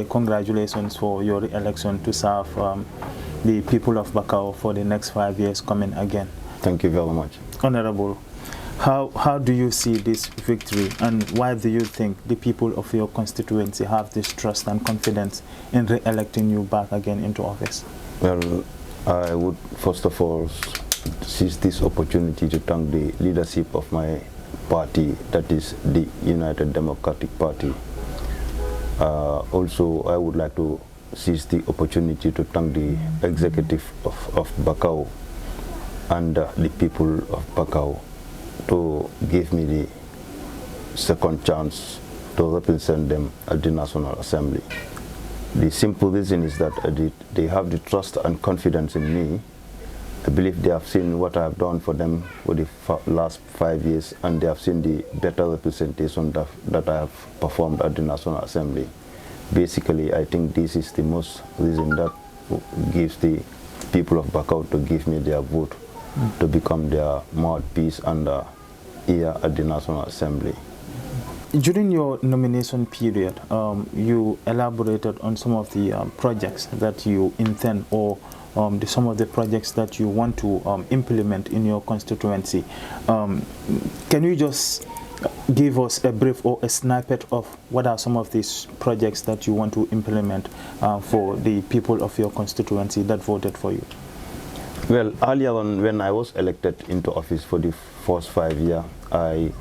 Congratulations for your election to serve the people of Bakau for the next 5 years coming again. Thank you very much. Honorable, how do you see this victory, and why do you think the people of your constituency have this trust and confidence in re-electing you back again into office? Well, I would first of all seize this opportunity to thank the leadership of my party, that is the United Democratic Party. Also, I would like to seize the opportunity to thank the executive of Bakau and the people of Bakau to give me the second chance to represent them at the National Assembly. The simple reason is that they have the trust and confidence in me. I believe they have seen what I have done for them for the last 5 years, and they have seen the better representation that I have performed at the National Assembly. Basically, I think this is the most reason that gives the people of Bakau to give me their vote to become their mouthpiece and ear at the National Assembly. During your nomination period, you elaborated on some of the projects that you intend, or some of the projects that you want to implement in your constituency. Can you just give us a brief or a snippet of what are some of these projects that you want to implement for the people of your constituency that voted for you? Well, earlier on, when I was elected into office for the first 5 years, I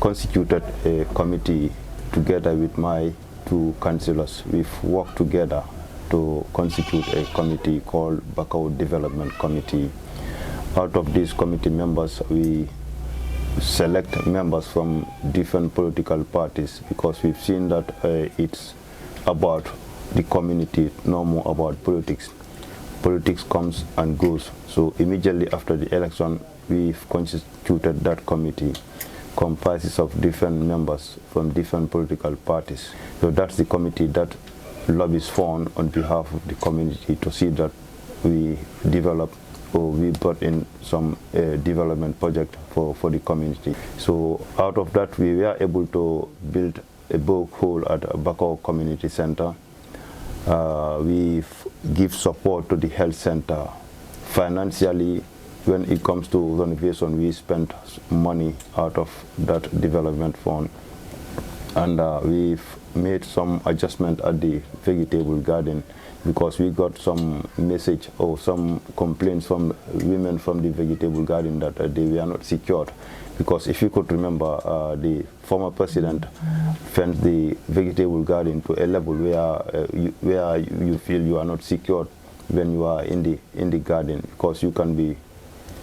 constituted a committee together with my 2 councillors. We've worked together to constitute a committee called Bakau Development Committee. Out of these committee members, we select members from different political parties, because we've seen that it's about the community, no more about politics. Politics comes and goes. So immediately after the election, we've constituted that committee, comprises of different members from different political parties. So that's the committee that lobbies fund on behalf of the community to see that we develop, or we brought in some development project for the community. So out of that, we were able to build a borehole at Bakau Community Center. We give support to the health center. Financially, when it comes to renovation, we spent money out of that development fund. And we've made some adjustment at the vegetable garden, because we got some message or some complaints from women from the vegetable garden that they were not secured. Because if you could remember, the former president fenced the vegetable garden to a level where you feel you are not secured when you are in the garden, because you can be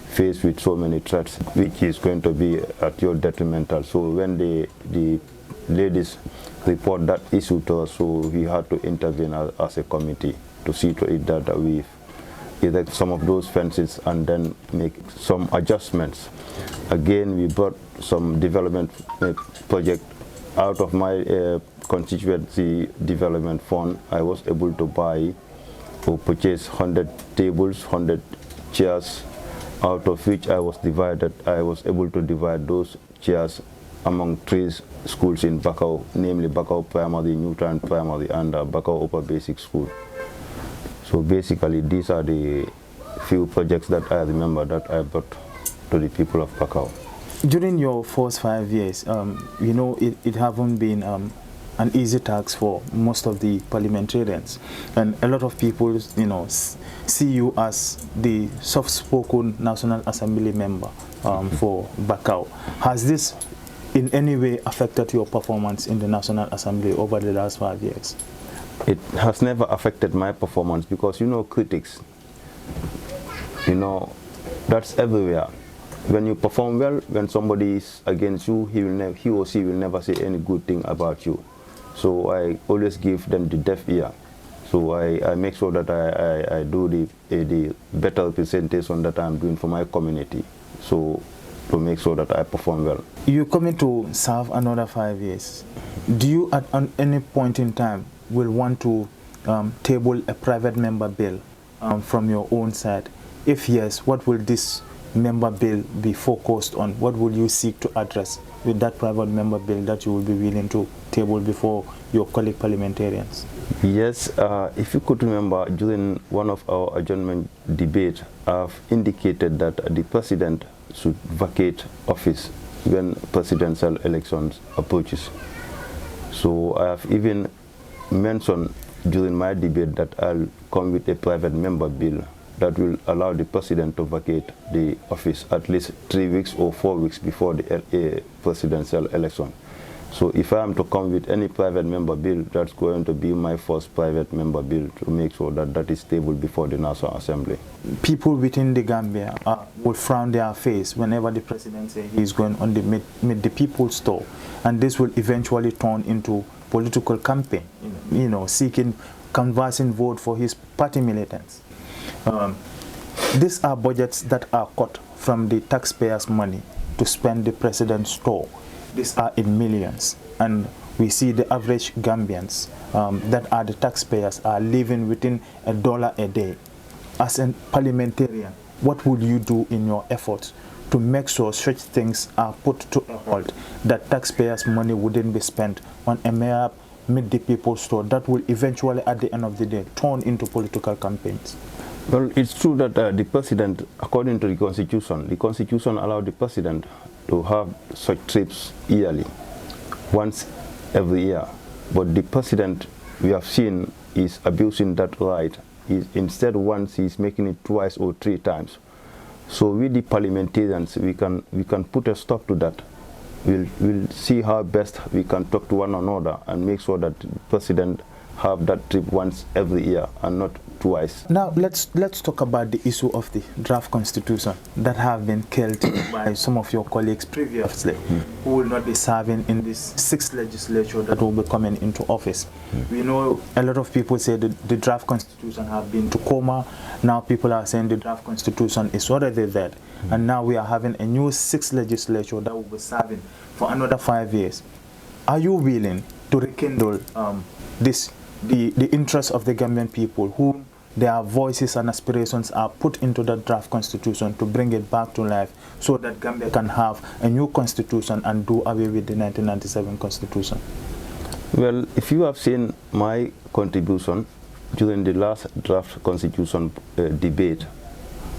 faced with so many threats, which is going to be at your detrimental. So when the ladies report that issue to us, so we had to intervene as a committee to see to it that we erect some of those fences and then make some adjustments. Again, we brought some development project out of my constituency development fund. I was able to buy or purchase 100 tables, 100 chairs, out of which I was able to divide those chairs among 3 schools in Bakau, namely Bakau Primary, Newtown Primary, and Bakau Upper Basic School. So basically, these are the few projects that I remember that I brought to the people of Bakau. During your first 5 years, you know, it haven't been an easy task for most of the parliamentarians, and a lot of people, you know, see you as the soft-spoken National Assembly member for Bakau. Has this in any way affected your performance in the National Assembly over the last 5 years? It has never affected my performance, because, you know, critics, you know, that's everywhere. When you perform well, when somebody is against you, he or she will never say any good thing about you. So I always give them the deaf ear. So I make sure that I do the better representation that I'm doing for my community, so to make sure that I perform well. You're coming to serve another 5 years. Do you at any point in time will want to table a private member bill from your own side? If yes, what will this member bill be focused on? What will you seek to address with that private member bill that you will be willing to table before your colleague parliamentarians? Yes, if you could remember, during one of our adjournment debate, I've indicated that the president should vacate office when presidential elections approaches. So I have even mentioned during my debate that I'll come with a private member bill that will allow the president to vacate the office at least 3 weeks or 4 weeks before the presidential election. So if I am to come with any private member bill, that's going to be my first private member bill to make sure that that is tabled before the National Assembly. People within the Gambia will frown their face whenever the president says he's going on the meet the people's tour, and this will eventually turn into political campaign, seeking canvassing vote for his party militants. These are budgets that are cut from the taxpayers' money to spend the president's tour. These are in millions, and we see the average Gambians that are the taxpayers are living within $1 a day. As a parliamentarian, what would you do in your efforts to make sure such things are put to a halt, that taxpayers' money wouldn't be spent on a mere meet the people's store that will eventually at the end of the day turn into political campaigns? Well, it's true that the president, according to the constitution allowed the president to have such trips yearly, once every year. But the president, we have seen, is abusing that right. Instead, once he's making it twice or 3 times. So we, the parliamentarians, we can put a stop to that. We'll see how best we can talk to one another and make sure that the president have that trip once every year and not twice. Now let's talk about the issue of the draft constitution that have been killed by some of your colleagues previously, who will not be serving in this 6th legislature that will be coming into office. We know a lot of people say that the draft constitution have been to coma. Now people are saying the draft constitution is already there, and now we are having a new 6th legislature that will be serving for another 5 years. Are you willing to rekindle the interests of the Gambian people, who their voices and aspirations are put into the draft constitution, to bring it back to life so that Gambia can have a new constitution and do away with the 1997 constitution? Well, if you have seen my contribution during the last draft constitution debate,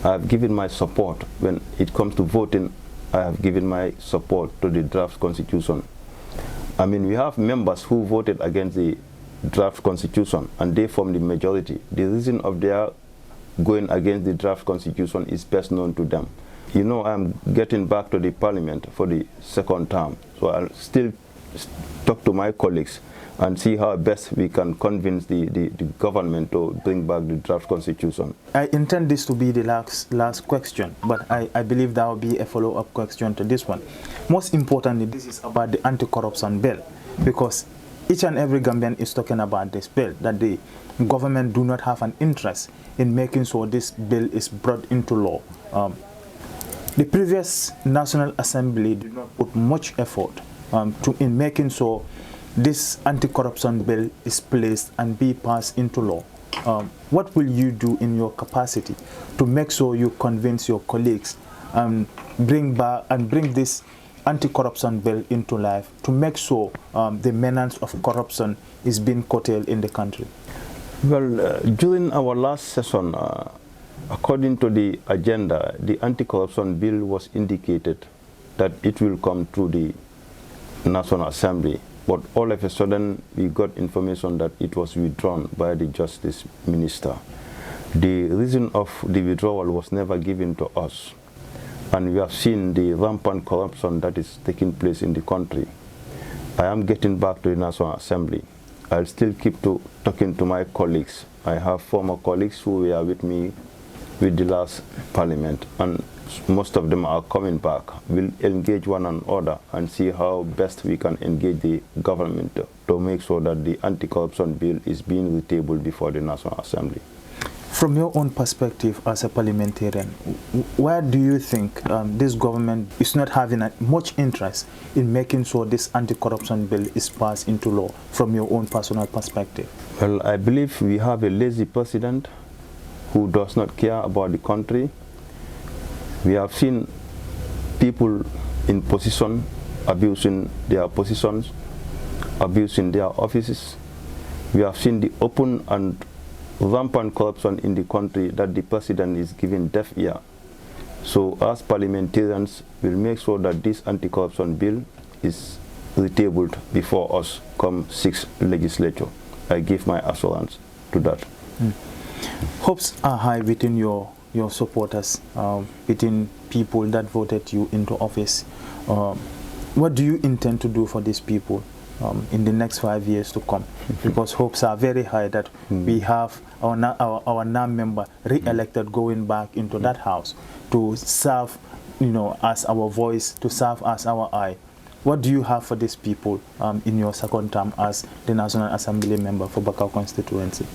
I have given my support. When it comes to voting, I have given my support to the draft constitution. I mean, we have members who voted against the draft constitution and they form the majority. The reason of their going against the draft constitution is best known to them. You know, I'm getting back to the parliament for the 2nd term, so I'll still talk to my colleagues and see how best we can convince the government to bring back the draft constitution. I intend this to be the last question, but I believe there will be a follow-up question to this one. Most importantly, this is about the anti-corruption bill, because each and every Gambian is talking about this bill, that the government do not have an interest in making sure this bill is brought into law. The previous National Assembly did not put much effort in making sure this anti-corruption bill is placed and be passed into law. What will you do in your capacity to make sure you convince your colleagues and bring this anti-corruption bill into life, to make sure the menace of corruption is being curtailed in the country? Well, during our last session, according to the agenda, the anti-corruption bill was indicated that it will come through the National Assembly. But all of a sudden, we got information that it was withdrawn by the Justice Minister. The reason of the withdrawal was never given to us. And we have seen the rampant corruption that is taking place in the country. I am getting back to the National Assembly. I'll still keep talking to my colleagues. I have former colleagues who were with me with the last parliament, and most of them are coming back. We'll engage one another and see how best we can engage the government to make sure that the anti-corruption bill is being retabled before the National Assembly. From your own perspective as a parliamentarian, where do you think this government is not having much interest in making sure this anti-corruption bill is passed into law, from your own personal perspective? Well, I believe we have a lazy president who does not care about the country. We have seen people in position abusing their positions, abusing their offices. We have seen the open and rampant corruption in the country that the president is giving deaf ear. So as parliamentarians, we'll make sure that this anti-corruption bill is retabled before us come 6th legislature. I give my assurance to that. Hopes are high within your supporters, within people that voted you into office. What do you intend to do for these people in the next 5 years to come? Because hopes are very high that we have our NAM member re-elected going back into that house to serve, as our voice, to serve as our eye. What do you have for these people in your second term as the National Assembly member for Bakau constituency?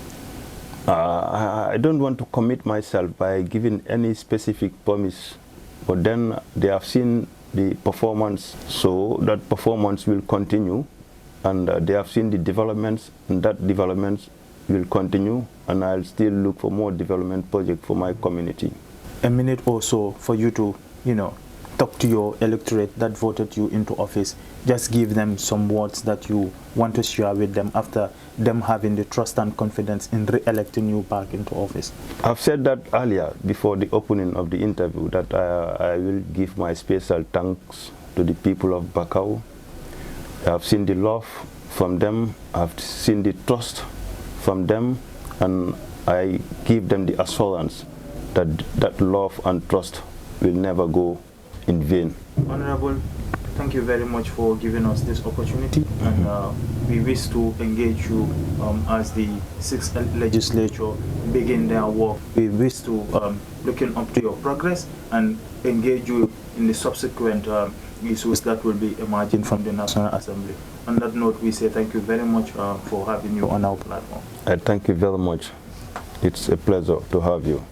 I don't want to commit myself by giving any specific promise, but then they have seen the performance, so that performance will continue, and they have seen the developments, and that developments will continue, and I'll still look for more development projects for my community. A minute or so for you to, talk to your electorate that voted you into office. Just give them some words that you want to share with them after them having the trust and confidence in re-electing you back into office. I've said that earlier before the opening of the interview, that I will give my special thanks to the people of Bakau. I've seen the love from them, I've seen the trust from them, and I give them the assurance that that love and trust will never go in vain. Honorable, thank you very much for giving us this opportunity, and we wish to engage you as the 6th legislature begin their work. We wish to looking up to your progress and engage you in the subsequent issues that will be emerging from the National Assembly. On that note, we say thank you very much for having you on our platform. I thank you very much. It's a pleasure to have you.